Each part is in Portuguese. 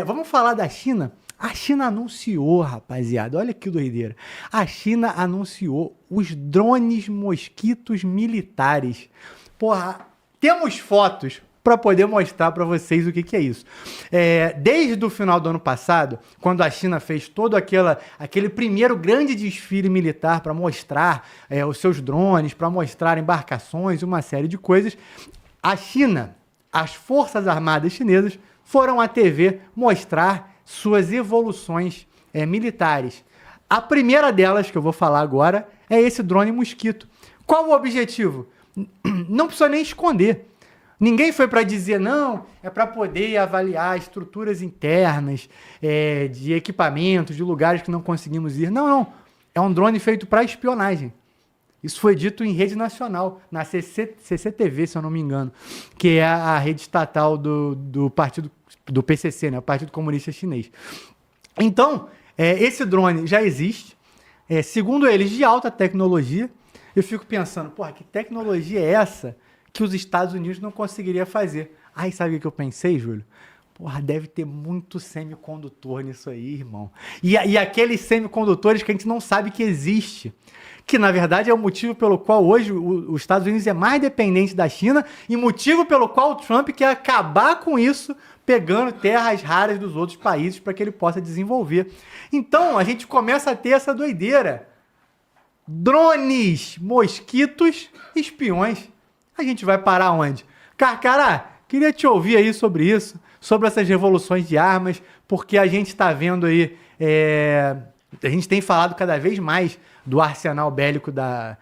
Vamos falar da China? A China anunciou, rapaziada, olha que doideira. A China anunciou os drones mosquitos militares. Porra, temos fotos para poder mostrar para vocês o que, que é isso. Desde o final do ano passado, quando a China fez todo aquele primeiro grande desfile militar para mostrar os seus drones, para mostrar embarcações, uma série de coisas, a China, as Forças Armadas Chinesas, foram à TV mostrar suas evoluções militares. A primeira delas, que eu vou falar agora, é esse drone mosquito. Qual o objetivo? Não precisa nem esconder. Ninguém foi para dizer, não, é para poder avaliar estruturas internas, de equipamentos, de lugares que não conseguimos ir. Não, não. É um drone feito para espionagem. Isso foi dito em rede nacional, na CCTV, se eu não me engano, que é a rede estatal do partido, do PCC, né, o Partido Comunista Chinês. Então, esse drone já existe, segundo eles, de alta tecnologia. Eu fico pensando, porra, que tecnologia é essa que os Estados Unidos não conseguiria fazer? Aí, sabe o que eu pensei, Júlio? Porra, deve ter muito semicondutor nisso aí, irmão. E aqueles semicondutores que a gente não sabe que existe. Que, na verdade, é o motivo pelo qual hoje os Estados Unidos é mais dependente da China e motivo pelo qual o Trump quer acabar com isso, pegando terras raras dos outros países para que ele possa desenvolver. Então, a gente começa a ter essa doideira. Drones, mosquitos, espiões. A gente vai parar onde? Carcará, queria te ouvir aí sobre isso, sobre essas revoluções de armas, porque a gente está vendo aí, a gente tem falado cada vez mais do arsenal bélico da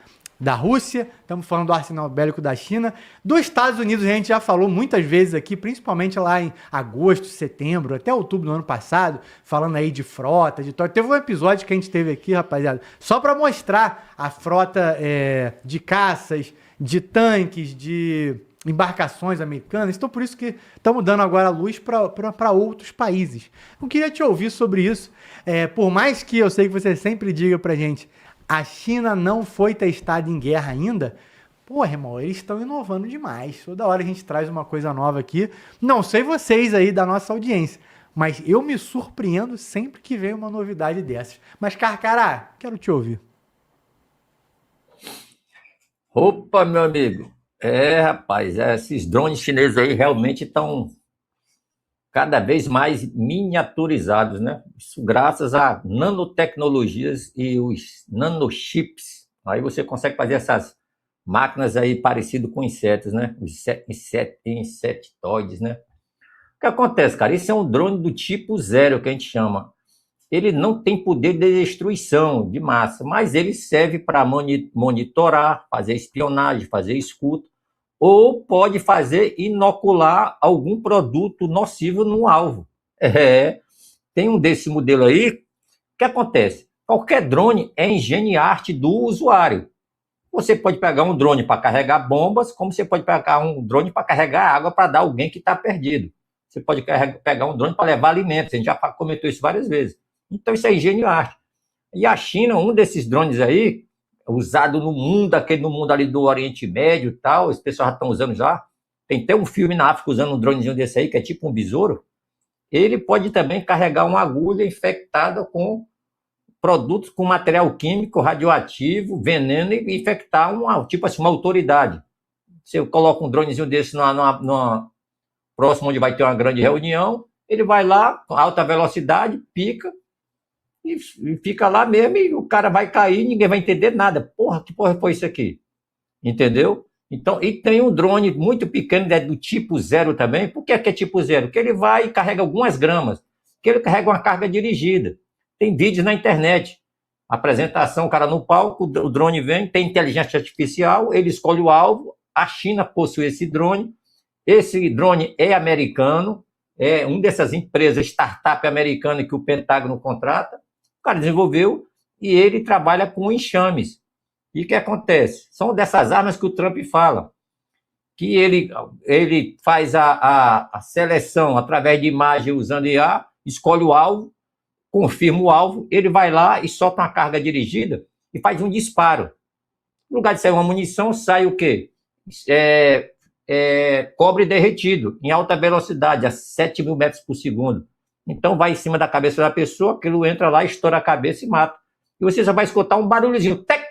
Rússia, estamos falando do arsenal bélico da China, dos Estados Unidos a gente já falou muitas vezes aqui, principalmente lá em agosto, setembro, até outubro do ano passado, falando aí de frota, teve um episódio que a gente teve aqui, rapaziada, só para mostrar a frota de caças, de tanques, de embarcações americanas. Então, por isso que estamos dando agora a luz para outros países. Eu queria te ouvir sobre isso. Por mais que eu sei que você sempre diga para gente, a China não foi testada em guerra ainda. Pô, irmão, eles estão inovando demais. Toda hora a gente traz uma coisa nova aqui. Não sei vocês aí da nossa audiência, mas eu me surpreendo sempre que vem uma novidade dessas. Mas, Carcará, quero te ouvir. Opa, meu amigo. Rapaz, esses drones chineses aí realmente estão cada vez mais miniaturizados, né? Isso graças a nanotecnologias e os nanochips. Aí você consegue fazer essas máquinas aí parecido com insetos, né? Os insetoides, né? O que acontece, cara? Isso é um drone do tipo zero que a gente chama. Ele não tem poder de destruição de massa, mas ele serve para monitorar, fazer espionagem, fazer escuta, ou pode fazer inocular algum produto nocivo no alvo. Tem um desse modelo aí. O que acontece? Qualquer drone é engenho-arte do usuário. Você pode pegar um drone para carregar bombas, como você pode pegar um drone para carregar água para dar alguém que está perdido. Você pode pegar um drone para levar alimentos. A gente já comentou isso várias vezes. Então, isso é engenho-arte. E a China, um desses drones aí, usado no mundo ali do Oriente Médio e tal, os pessoal já estão usando já. Tem até um filme na África usando um dronezinho desse aí, que é tipo um besouro. Ele pode também carregar uma agulha infectada com produtos com material químico, radioativo, veneno e infectar tipo assim, uma autoridade. Você coloca um dronezinho desse próximo onde vai ter uma grande reunião, ele vai lá, com alta velocidade, pica, e fica lá mesmo, e o cara vai cair, ninguém vai entender nada. Porra, que porra foi isso aqui? Entendeu? Então, e tem um drone muito pequeno, do tipo zero também. Por que é tipo zero? Porque ele vai e carrega algumas gramas, que ele carrega uma carga dirigida. Tem vídeos na internet. Apresentação, o cara no palco, o drone vem, tem inteligência artificial, ele escolhe o alvo, a China possui esse drone é americano, é uma dessas empresas, startup americana que o Pentágono contrata. O cara desenvolveu e ele trabalha com enxames. E o que acontece? São dessas armas que o Trump fala, que ele faz a seleção através de imagem usando IA, escolhe o alvo, confirma o alvo, ele vai lá e solta uma carga dirigida e faz um disparo. No lugar de sair uma munição, sai o quê? Cobre derretido, em alta velocidade, a 7.000 metros por segundo. Então vai em cima da cabeça da pessoa, aquilo entra lá, estoura a cabeça e mata. E você só vai escutar um barulhozinho, tec!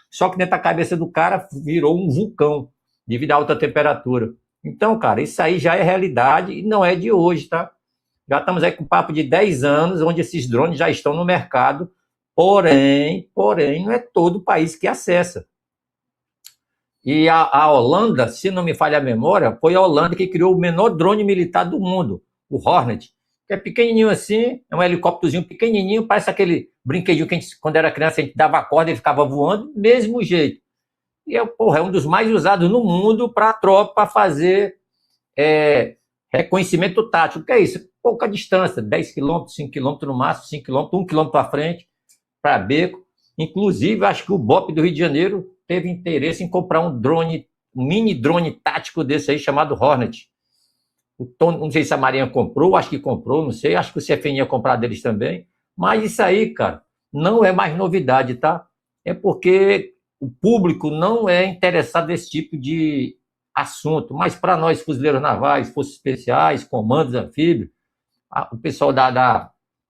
Só que dentro da cabeça do cara virou um vulcão devido à alta temperatura. Então, cara, isso aí já é realidade e não é de hoje, tá? Já estamos aí com um papo de 10 anos, onde esses drones já estão no mercado, porém, não é todo o país que acessa. E a Holanda, se não me falha a memória, foi a Holanda que criou o menor drone militar do mundo, o Hornet, que é pequenininho assim, é um helicópterozinho pequenininho, parece aquele brinquedinho que a gente, quando era criança, a gente dava a corda e ficava voando, mesmo jeito. E é um dos mais usados no mundo para a tropa fazer reconhecimento tático. O que é isso? Pouca distância, 10 quilômetros, 5 quilômetros no máximo, 5 quilômetros, 1 quilômetro para frente, para beco. Inclusive, acho que o BOP do Rio de Janeiro teve interesse em comprar um drone, um mini drone tático desse aí, chamado Hornet. Não sei se a Marinha comprou, acho que comprou, não sei, acho que o CFN ia comprar deles também. Mas isso aí, cara, não é mais novidade, tá? É porque o público não é interessado nesse tipo de assunto. Mas para nós, fuzileiros navais, forças especiais, comandos anfíbios, o pessoal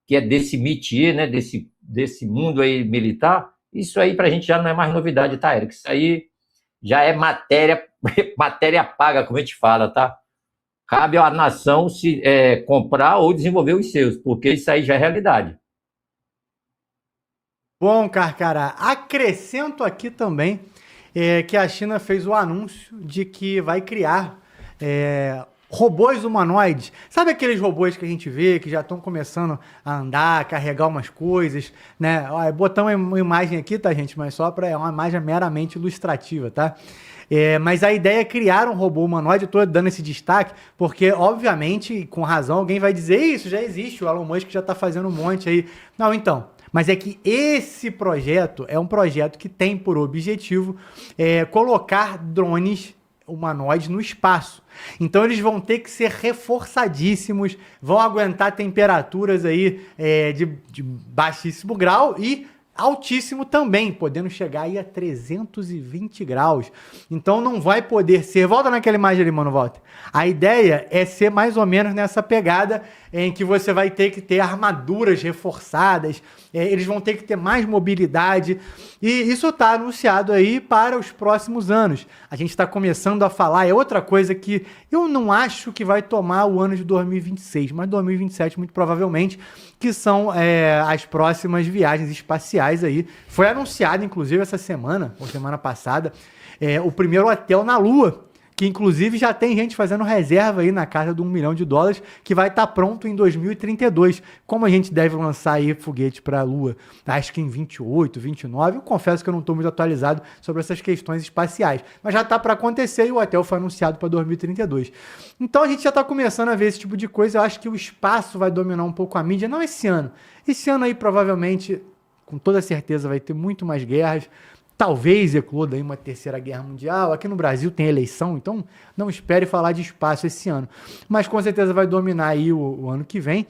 que é desse métier, né, desse mundo aí militar, isso aí para a gente já não é mais novidade, tá, Eric? Isso aí já é matéria paga, como a gente fala, tá? Cabe à nação se comprar ou desenvolver os seus, porque isso aí já é realidade. Bom, Carcará, acrescento aqui também que a China fez o anúncio de que vai criar robôs humanoides. Sabe aqueles robôs que a gente vê que já estão começando a andar, carregar umas coisas, né? Ó, botamos uma imagem aqui, tá, gente? Mas só para uma imagem meramente ilustrativa, tá? Mas a ideia é criar um robô humanoide. Eu tô dando esse destaque porque, obviamente, com razão, alguém vai dizer isso já existe, o Elon Musk já tá fazendo um monte aí. Não, então, mas é que esse projeto é um projeto que tem por objetivo colocar drones humanoides no espaço. Então eles vão ter que ser reforçadíssimos, vão aguentar temperaturas aí de baixíssimo grau e altíssimo também, podendo chegar aí a 320 graus. Então não vai poder ser... Volta naquela imagem ali, mano, volta. A ideia é ser mais ou menos nessa pegada em que você vai ter que ter armaduras reforçadas, eles vão ter que ter mais mobilidade, e isso está anunciado aí para os próximos anos. A gente está começando a falar, é outra coisa que eu não acho que vai tomar o ano de 2026, mas 2027 muito provavelmente, que são as próximas viagens espaciais aí. Foi anunciado, inclusive, essa semana, ou semana passada, o primeiro hotel na Lua, que inclusive já tem gente fazendo reserva aí na casa de $1 milhão, que vai estar pronto em 2032. Como a gente deve lançar aí foguete para a Lua, acho que em 28, 29, eu confesso que eu não estou muito atualizado sobre essas questões espaciais, mas já está para acontecer e o hotel foi anunciado para 2032. Então a gente já está começando a ver esse tipo de coisa. Eu acho que o espaço vai dominar um pouco a mídia, não esse ano. Esse ano aí provavelmente, com toda certeza, vai ter muito mais guerras. Talvez ecloda aí uma terceira guerra mundial. Aqui no Brasil tem eleição, então não espere falar de espaço esse ano. Mas com certeza vai dominar aí o ano que vem.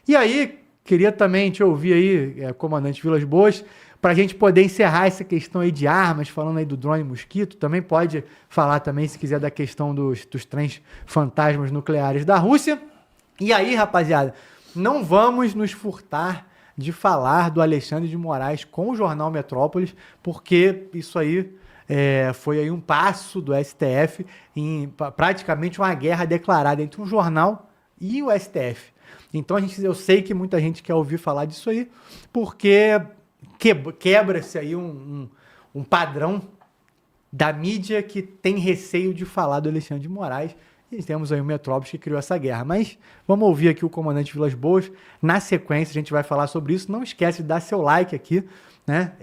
E aí, queria também te ouvir aí, comandante Vilas Boas, para a gente poder encerrar essa questão aí de armas, falando aí do drone mosquito. Também pode falar também, se quiser, da questão dos trens fantasmas nucleares da Rússia. E aí, rapaziada, não vamos nos furtar de falar do Alexandre de Moraes com o jornal Metrópolis, porque isso aí foi aí um passo do STF em praticamente uma guerra declarada entre um jornal e o STF. Então eu sei que muita gente quer ouvir falar disso aí, porque quebra-se aí um padrão da mídia que tem receio de falar do Alexandre de Moraes. E temos aí o Metrópolis que criou essa guerra. Mas vamos ouvir aqui o comandante Vilas Boas. Na sequência a gente vai falar sobre isso. Não esquece de dar seu like aqui, né?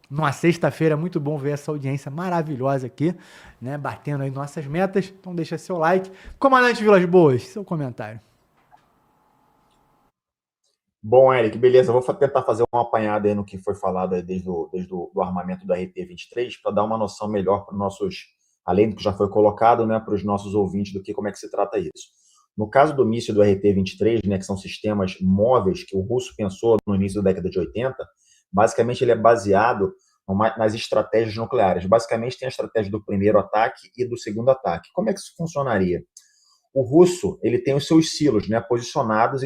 Numa sexta-feira é muito bom ver essa audiência maravilhosa aqui, né? Batendo aí nossas metas. Então deixa seu like. Comandante Vilas Boas, seu comentário. Bom, Eric, beleza. Eu vou tentar fazer uma apanhada aí no que foi falado aí desde o armamento do RT-23 para dar uma noção melhor para os nossos, além do que já foi colocado, né, para os nossos ouvintes como é que se trata isso. No caso do míssil do RT-23, né, que são sistemas móveis que o russo pensou no início da década de 80, basicamente ele é baseado nas estratégias nucleares. Basicamente tem a estratégia do primeiro ataque e do segundo ataque. Como é que isso funcionaria? O russo, ele tem os seus silos, né, posicionados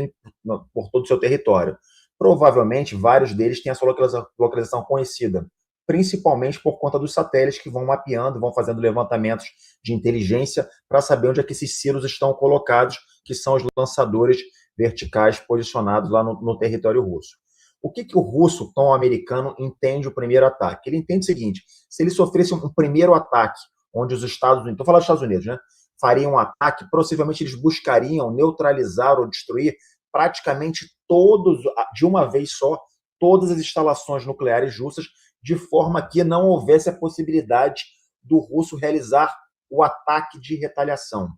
por todo o seu território. Provavelmente, vários deles têm a sua localização conhecida, principalmente por conta dos satélites que vão mapeando, vão fazendo levantamentos de inteligência para saber onde é que esses silos estão colocados, que são os lançadores verticais posicionados lá no território russo. O que o russo, tão americano, entende o primeiro ataque? Ele entende o seguinte: se ele sofresse um primeiro ataque, onde os Estados Unidos, estou falando dos Estados Unidos, né, fariam um ataque, possivelmente eles buscariam neutralizar ou destruir praticamente todos, de uma vez só, todas as instalações nucleares russas, de forma que não houvesse a possibilidade do russo realizar o ataque de retaliação.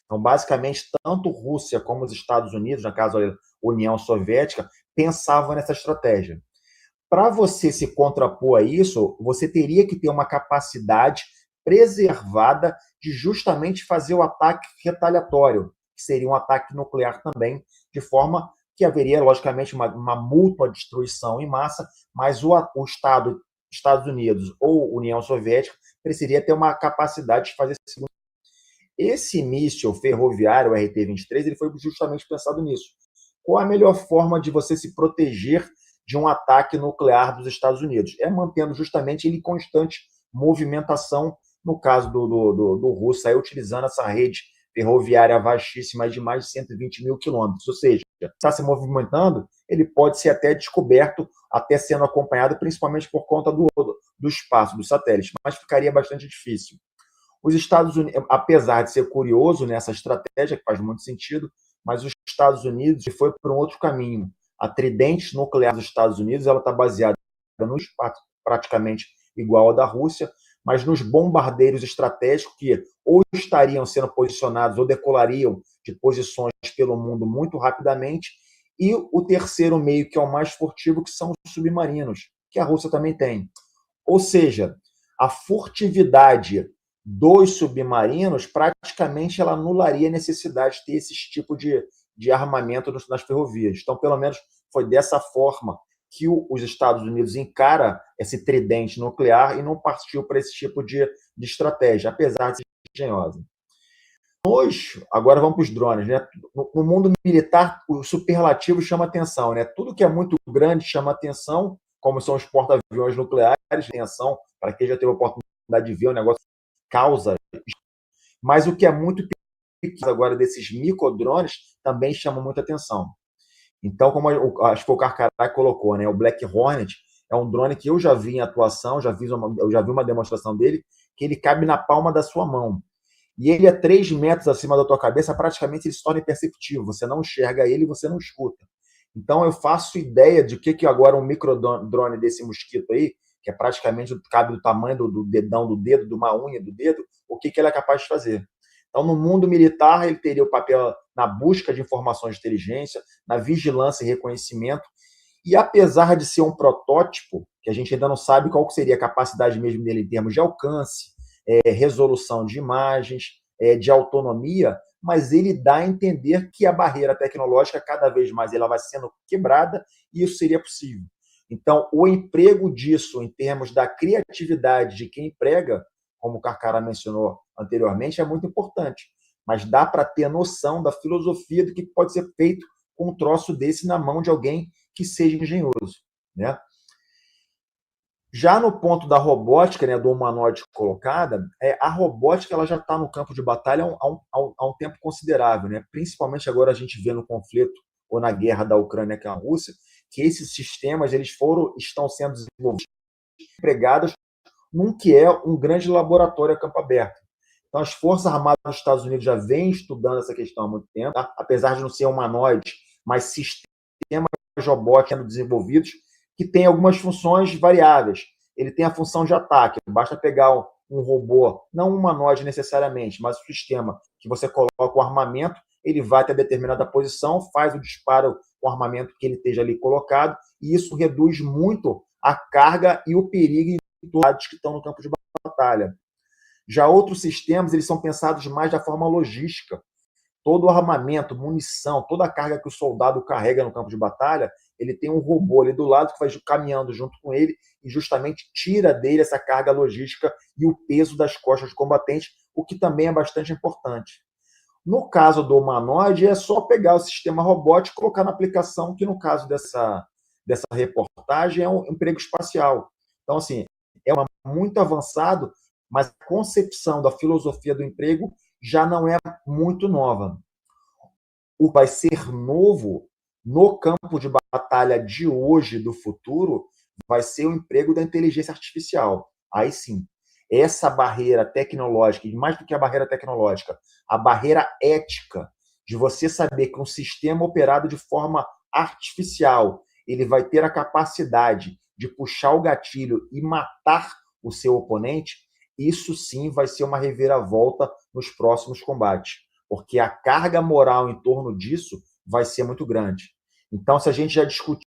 Então, basicamente, tanto Rússia como os Estados Unidos, no caso a União Soviética, pensavam nessa estratégia. Para você se contrapor a isso, você teria que ter uma capacidade preservada de justamente fazer o ataque retaliatório, que seria um ataque nuclear também, de forma que haveria, logicamente, uma mútua destruição em massa, mas o Estado, Estados Unidos ou União Soviética, precisaria ter uma capacidade de fazer esse segundo. Esse míssil ferroviário, o RT-23, ele foi justamente pensado nisso. Qual a melhor forma de você se proteger de um ataque nuclear dos Estados Unidos? É mantendo justamente ele em constante movimentação, no caso do russo, aí utilizando essa rede ferroviária vastíssima de mais de 120 mil quilômetros. Ou seja, está se movimentando, ele pode ser até descoberto, até sendo acompanhado, principalmente por conta do espaço, dos satélites, mas ficaria bastante difícil. Os Estados Unidos, apesar de ser curioso nessa estratégia, que faz muito sentido, mas os Estados Unidos foi por um outro caminho. A tridente nuclear dos Estados Unidos ela está baseada no espaço praticamente igual ao da Rússia, mas nos bombardeiros estratégicos que ou estariam sendo posicionados ou decolariam de posições pelo mundo muito rapidamente, e o terceiro meio, que é o mais furtivo, que são os submarinos, que a Rússia também tem. Ou seja, a furtividade dos submarinos, praticamente ela anularia a necessidade de ter esse tipo de armamento nas ferrovias. Então, pelo menos, foi dessa forma que os Estados Unidos encara esse tridente nuclear e não partiu para esse tipo de estratégia, apesar de ser engenhosa. Agora vamos para os drones, né? No mundo militar, o superlativo chama atenção, né? Tudo que é muito grande chama atenção, como são os porta-aviões nucleares, atenção, para quem já teve a oportunidade de ver, o negócio causa. Mas o que é muito pequeno agora desses microdrones também chama muita atenção. Então, como acho que o Carcará colocou, né? O Black Hornet é um drone que eu já vi em atuação, eu já vi uma demonstração dele, que ele cabe na palma da sua mão. E ele é 3 metros acima da tua cabeça, praticamente ele se torna imperceptível. Você não enxerga ele, você não escuta. Então, eu faço ideia de que agora um microdrone desse mosquito aí, que é praticamente cabe do tamanho do dedão do dedo, de uma unha do dedo, o que ele é capaz de fazer. Então, no mundo militar, ele teria o papel na busca de informações de inteligência, na vigilância e reconhecimento. E apesar de ser um protótipo, que a gente ainda não sabe qual seria a capacidade mesmo dele em termos de alcance, resolução de imagens, de autonomia, mas ele dá a entender que a barreira tecnológica, cada vez mais, ela vai sendo quebrada e isso seria possível. Então, o emprego disso, em termos da criatividade de quem emprega, como o Carcará mencionou anteriormente, é muito importante. Mas dá para ter noção da filosofia do que pode ser feito com um troço desse na mão de alguém que seja engenhoso, né? Já no ponto da robótica, né, do humanoide colocada, a robótica ela já está no campo de batalha há um tempo considerável, né? Principalmente agora a gente vê no conflito ou na guerra da Ucrânia com a Rússia, que esses sistemas estão sendo desenvolvidos, empregados num que é um grande laboratório a campo aberto. Então, as Forças Armadas dos Estados Unidos já vêm estudando essa questão há muito tempo, tá? Apesar de não ser humanoide, mas sistemas robóticos sendo desenvolvidos que têm algumas funções variáveis. Ele tem a função de ataque, basta pegar um robô, não humanoide necessariamente, mas um sistema que você coloca o armamento, ele vai até determinada posição, faz o disparo com o armamento que ele esteja ali colocado, e isso reduz muito a carga e o perigo dos lados que estão no campo de batalha. Já outros sistemas, eles são pensados mais da forma logística. Todo o armamento, munição, toda a carga que o soldado carrega no campo de batalha, ele tem um robô ali do lado que vai caminhando junto com ele e justamente tira dele essa carga logística e o peso das costas do combatente, o que também é bastante importante. No caso do humanoide, é só pegar o sistema robótico e colocar na aplicação, que no caso dessa reportagem é um emprego espacial. Então, assim, muito avançado, mas a concepção da filosofia do emprego já não é muito nova. O que vai ser novo no campo de batalha de hoje, do futuro, vai ser o emprego da inteligência artificial. Aí sim, essa barreira tecnológica, e mais do que a barreira tecnológica, a barreira ética de você saber que um sistema operado de forma artificial, ele vai ter a capacidade de puxar o gatilho e matar o seu oponente, isso sim vai ser uma reviravolta nos próximos combates, porque a carga moral em torno disso vai ser muito grande. Então, se a gente já discutiu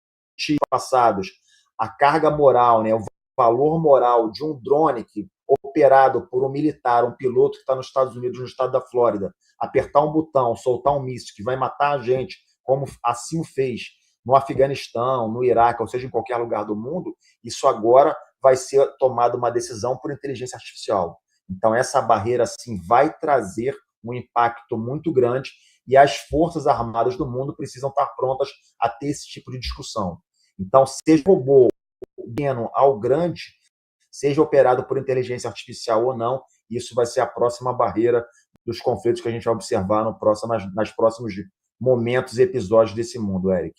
passados a carga moral, né, o valor moral de um drone que operado por um militar, um piloto que está nos Estados Unidos, no estado da Flórida, apertar um botão, soltar um míssil que vai matar a gente, como assim o fez no Afeganistão, no Iraque, ou seja, em qualquer lugar do mundo, isso agora vai ser tomada uma decisão por inteligência artificial. Então, essa barreira, sim, vai trazer um impacto muito grande e as forças armadas do mundo precisam estar prontas a ter esse tipo de discussão. Então, seja robô pequeno ao grande, seja operado por inteligência artificial ou não, isso vai ser a próxima barreira dos conflitos que a gente vai observar nos próximos momentos e episódios desse mundo, Eric.